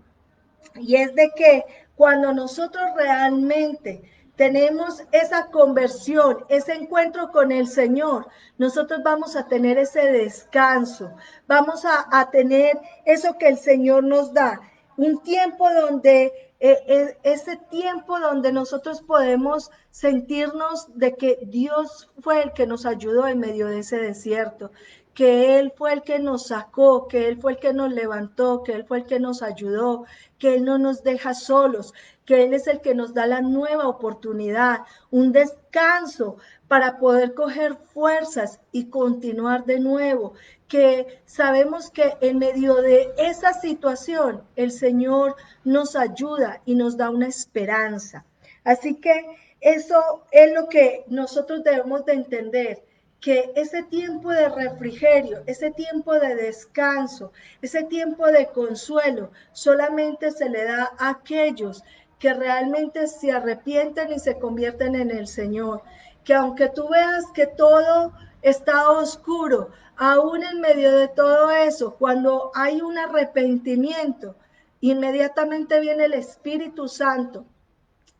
Y es de que cuando nosotros realmente tenemos esa conversión, ese encuentro con el Señor, nosotros vamos a tener ese descanso, vamos a tener eso que el Señor nos da, un tiempo donde, ese tiempo donde nosotros podemos sentirnos de que Dios fue el que nos ayudó en medio de ese desierto, que Él fue el que nos sacó, que Él fue el que nos levantó, que Él fue el que nos ayudó, que Él no nos deja solos, que Él es el que nos da la nueva oportunidad, un descanso para poder coger fuerzas y continuar de nuevo, que sabemos que en medio de esa situación el Señor nos ayuda y nos da una esperanza. Así que eso es lo que nosotros debemos de entender, que ese tiempo de refrigerio, ese tiempo de descanso, ese tiempo de consuelo, solamente se le da a aquellos que realmente se arrepienten y se convierten en el Señor. Que aunque tú veas que todo está oscuro, aún en medio de todo eso, cuando hay un arrepentimiento, inmediatamente viene el Espíritu Santo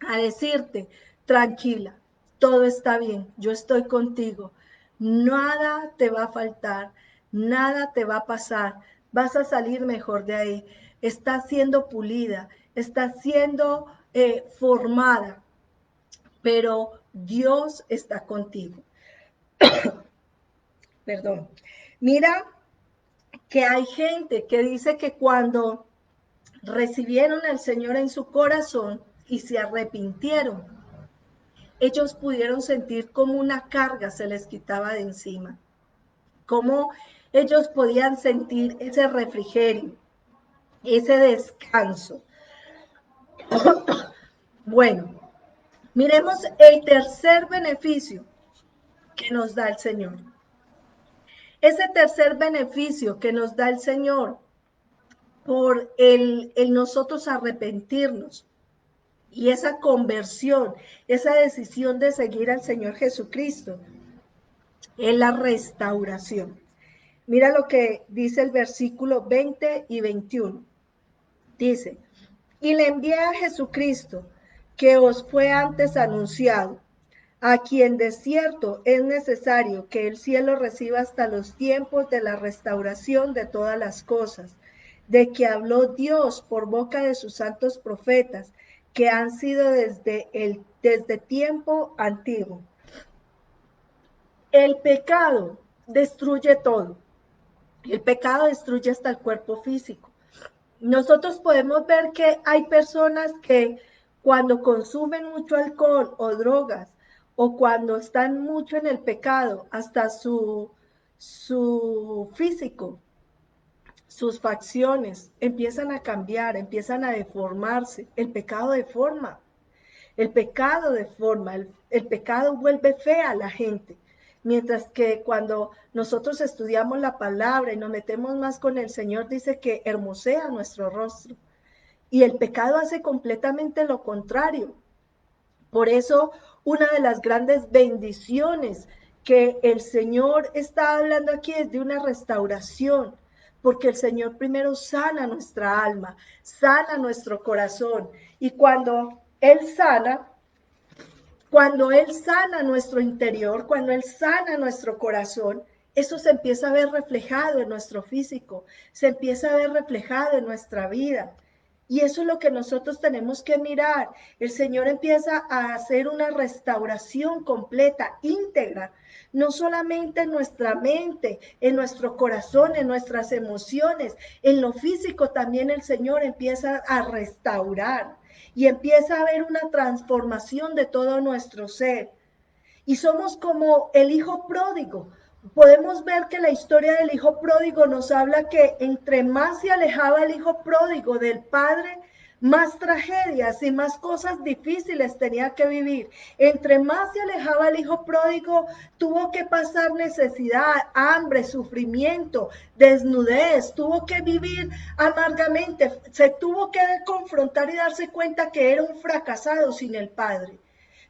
a decirte, tranquila, todo está bien, yo estoy contigo, nada te va a faltar, nada te va a pasar, vas a salir mejor de ahí, está siendo pulida, está siendo formada, pero Dios está contigo. Perdón. Mira que hay gente que dice que cuando recibieron al Señor en su corazón y se arrepintieron, ellos pudieron sentir como una carga se les quitaba de encima, cómo ellos podían sentir ese refrigerio, ese descanso. Bueno, miremos el tercer beneficio que nos da el Señor. Ese tercer beneficio que nos da el Señor por el nosotros arrepentirnos y esa conversión, esa decisión de seguir al Señor Jesucristo, es la restauración. Mira lo que dice el versículo 20 y 21. Dice, y le envié a Jesucristo, que os fue antes anunciado, a quien de cierto es necesario que el cielo reciba hasta los tiempos de la restauración de todas las cosas, de que habló Dios por boca de sus santos profetas, que han sido desde tiempo antiguo. El pecado destruye todo. El pecado destruye hasta el cuerpo físico. Nosotros podemos ver que hay personas que cuando consumen mucho alcohol o drogas o cuando están mucho en el pecado, hasta su físico, sus facciones empiezan a cambiar, empiezan a deformarse. El pecado deforma. El pecado deforma, el pecado vuelve fea a la gente. Mientras que cuando nosotros estudiamos la palabra y nos metemos más con el Señor, dice que hermosea nuestro rostro. Y el pecado hace completamente lo contrario. Por eso, una de las grandes bendiciones que el Señor está hablando aquí es de una restauración, porque el Señor primero sana nuestra alma, sana nuestro corazón. Y cuando Él sana nuestro interior, cuando Él sana nuestro corazón, eso se empieza a ver reflejado en nuestro físico, se empieza a ver reflejado en nuestra vida. Y eso es lo que nosotros tenemos que mirar. El Señor empieza a hacer una restauración completa, íntegra, no solamente en nuestra mente, en nuestro corazón, en nuestras emociones, en lo físico también el Señor empieza a restaurar y empieza a haber una transformación de todo nuestro ser. Y somos como el hijo pródigo. Podemos ver que la historia del hijo pródigo nos habla que entre más se alejaba el hijo pródigo del padre, más tragedias y más cosas difíciles tenía que vivir. Entre más se alejaba el hijo pródigo, tuvo que pasar necesidad, hambre, sufrimiento, desnudez, tuvo que vivir amargamente, se tuvo que confrontar y darse cuenta que era un fracasado sin el padre.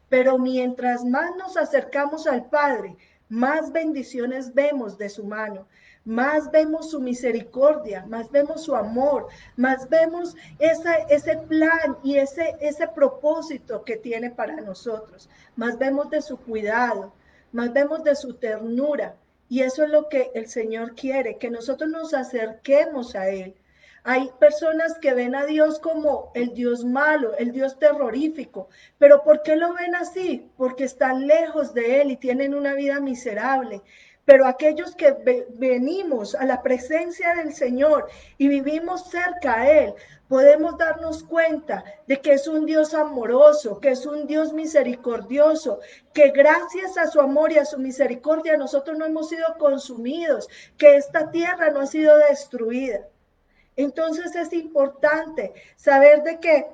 Pero mientras más nos acercamos al Padre, más bendiciones vemos de su mano, más vemos su misericordia, más vemos su amor, más vemos ese plan y ese propósito que tiene para nosotros, más vemos de su cuidado, más vemos de su ternura. Y eso es lo que el Señor quiere, que nosotros nos acerquemos a Él. Hay personas que ven a Dios como el Dios malo, el Dios terrorífico. Pero ¿por qué lo ven así? Porque están lejos de Él y tienen una vida miserable. Pero aquellos que venimos a la presencia del Señor y vivimos cerca a Él, podemos darnos cuenta de que es un Dios amoroso, que es un Dios misericordioso, que gracias a su amor y a su misericordia nosotros no hemos sido consumidos, que esta tierra no ha sido destruida. Entonces es importante saber de que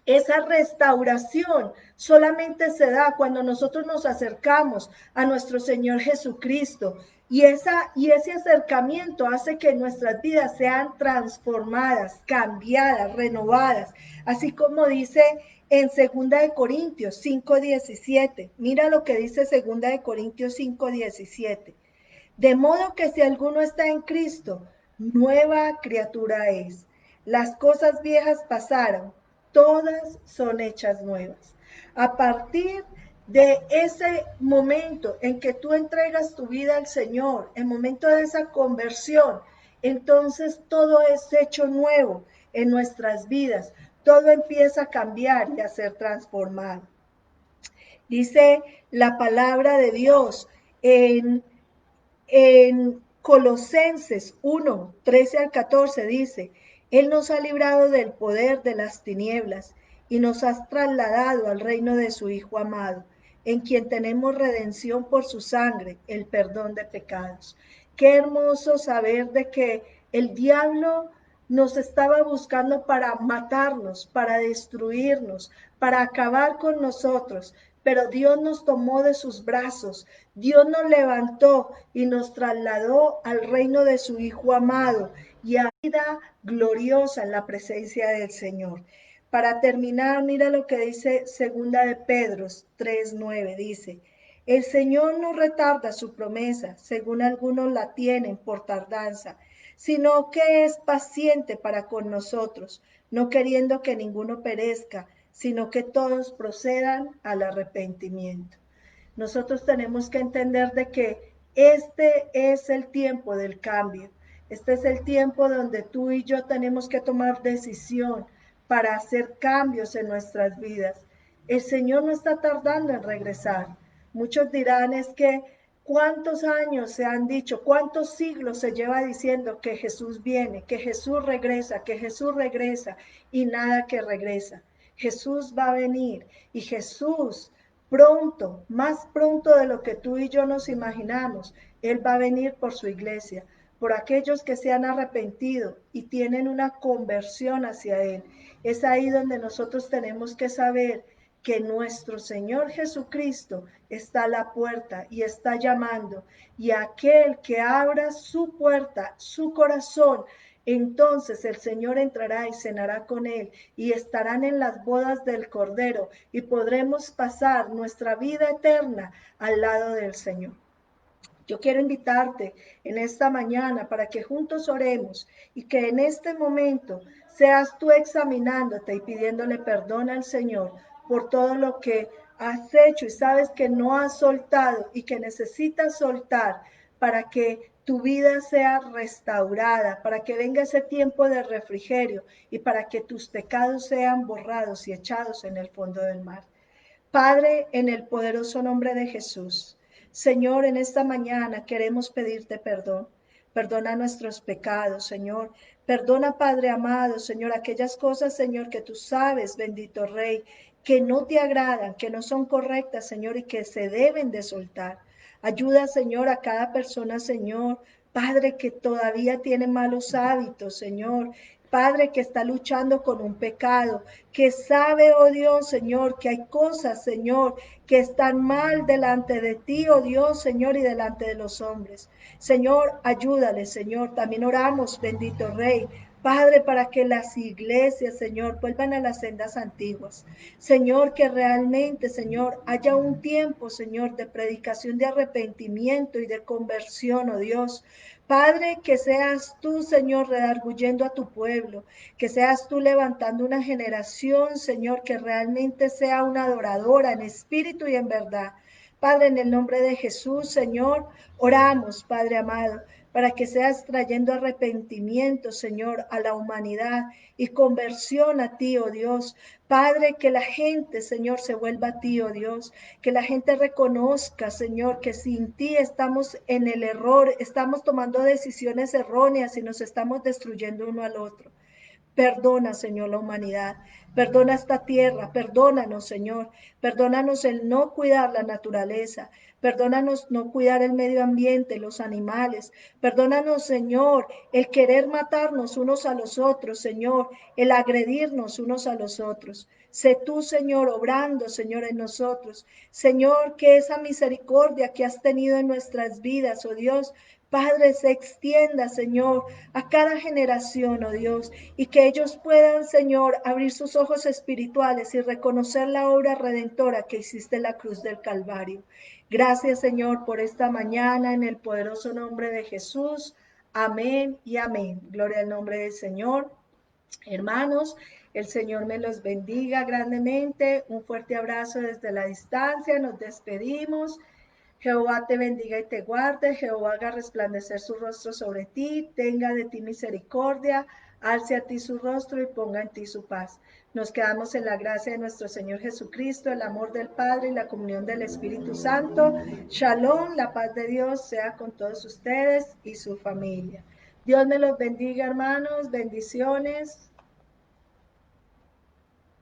esa restauración solamente se da cuando nosotros nos acercamos a nuestro Señor Jesucristo. Y ese acercamiento hace que nuestras vidas sean transformadas, cambiadas, renovadas. Así como dice en 2 Corintios 5:17. Mira lo que dice 2 Corintios 5:17. De modo que si alguno está en Cristo, nueva criatura es. Las cosas viejas pasaron, todas son hechas nuevas. A partir de ese momento en que tú entregas tu vida al Señor, el momento de esa conversión, entonces todo es hecho nuevo en nuestras vidas. Todo empieza a cambiar y a ser transformado. Dice la palabra de Dios en Colosenses 1:13 al 14 dice, Él nos ha librado del poder de las tinieblas y nos ha trasladado al reino de su Hijo amado, en quien tenemos redención por su sangre, el perdón de pecados. Qué hermoso saber de que el diablo nos estaba buscando para matarnos, para destruirnos, para acabar con nosotros, pero Dios nos tomó de sus brazos, Dios nos levantó y nos trasladó al reino de su Hijo amado y a vida gloriosa en la presencia del Señor. Para terminar, mira lo que dice segunda de Pedro 3:9, dice, el Señor no retarda su promesa, según algunos la tienen por tardanza, sino que es paciente para con nosotros, no queriendo que ninguno perezca, sino que todos procedan al arrepentimiento. Nosotros tenemos que entender de que este es el tiempo del cambio. Este es el tiempo donde tú y yo tenemos que tomar decisión para hacer cambios en nuestras vidas. El Señor no está tardando en regresar. Muchos dirán es que ¿Cuántos años se han dicho, cuántos siglos se lleva diciendo que Jesús viene, que Jesús regresa y nada que regresa? Jesús va a venir y Jesús pronto, más pronto de lo que tú y yo nos imaginamos, Él va a venir por su iglesia, por aquellos que se han arrepentido y tienen una conversión hacia Él. Es ahí donde nosotros tenemos que saber que nuestro Señor Jesucristo está a la puerta y está llamando, y aquel que abra su puerta, su corazón, entonces el Señor entrará y cenará con él, y estarán en las bodas del Cordero, y podremos pasar nuestra vida eterna al lado del Señor. Yo quiero invitarte en esta mañana para que juntos oremos y que en este momento seas tú examinándote y pidiéndole perdón al Señor por todo lo que has hecho y sabes que no has soltado y que necesitas soltar para que tu vida sea restaurada, para que venga ese tiempo de refrigerio y para que tus pecados sean borrados y echados en el fondo del mar. Padre, en el poderoso nombre de Jesús, Señor, en esta mañana queremos pedirte perdón. Perdona nuestros pecados, Señor. Perdona, Padre amado, Señor, aquellas cosas, Señor, que tú sabes, bendito Rey, que no te agradan, que no son correctas, Señor, y que se deben de soltar. Ayuda, Señor, a cada persona, Señor, Padre, que todavía tiene malos hábitos, Señor. Padre, que está luchando con un pecado, que sabe, oh Dios, Señor, que hay cosas, Señor, que están mal delante de ti, oh Dios, Señor, y delante de los hombres. Señor, ayúdale, Señor. También oramos, bendito Rey. Padre, para que las iglesias, Señor, vuelvan a las sendas antiguas. Señor, que realmente, Señor, haya un tiempo, Señor, de predicación de arrepentimiento y de conversión, oh Dios. Padre, que seas tú, Señor, redarguyendo a tu pueblo, que seas tú levantando una generación, Señor, que realmente sea una adoradora en espíritu y en verdad. Padre, en el nombre de Jesús, Señor, oramos, Padre amado, para que seas trayendo arrepentimiento, Señor, a la humanidad y conversión a ti, oh Dios. Padre, que la gente, Señor, se vuelva a ti, oh Dios, que la gente reconozca, Señor, que sin ti estamos en el error, estamos tomando decisiones erróneas y nos estamos destruyendo uno al otro. Perdona, Señor, la humanidad. Perdona esta tierra. Perdónanos, Señor. Perdónanos el no cuidar la naturaleza. Perdónanos no cuidar el medio ambiente, los animales. Perdónanos, Señor, el querer matarnos unos a los otros, Señor, el agredirnos unos a los otros. Sé tú, Señor, obrando, Señor, en nosotros. Señor, que esa misericordia que has tenido en nuestras vidas, oh Dios, Padre, se extienda, Señor, a cada generación, oh Dios, y que ellos puedan, Señor, abrir sus ojos espirituales y reconocer la obra redentora que hiciste en la cruz del Calvario. Gracias, Señor, por esta mañana en el poderoso nombre de Jesús. Amén y amén. Gloria al nombre del Señor. Hermanos, el Señor me los bendiga grandemente. Un fuerte abrazo desde la distancia. Nos despedimos. Jehová te bendiga y te guarde, Jehová haga resplandecer su rostro sobre ti, tenga de ti misericordia, alce a ti su rostro y ponga en ti su paz. Nos quedamos en la gracia de nuestro Señor Jesucristo, el amor del Padre y la comunión del Espíritu Santo. Shalom, la paz de Dios sea con todos ustedes y su familia. Dios me los bendiga, hermanos, bendiciones.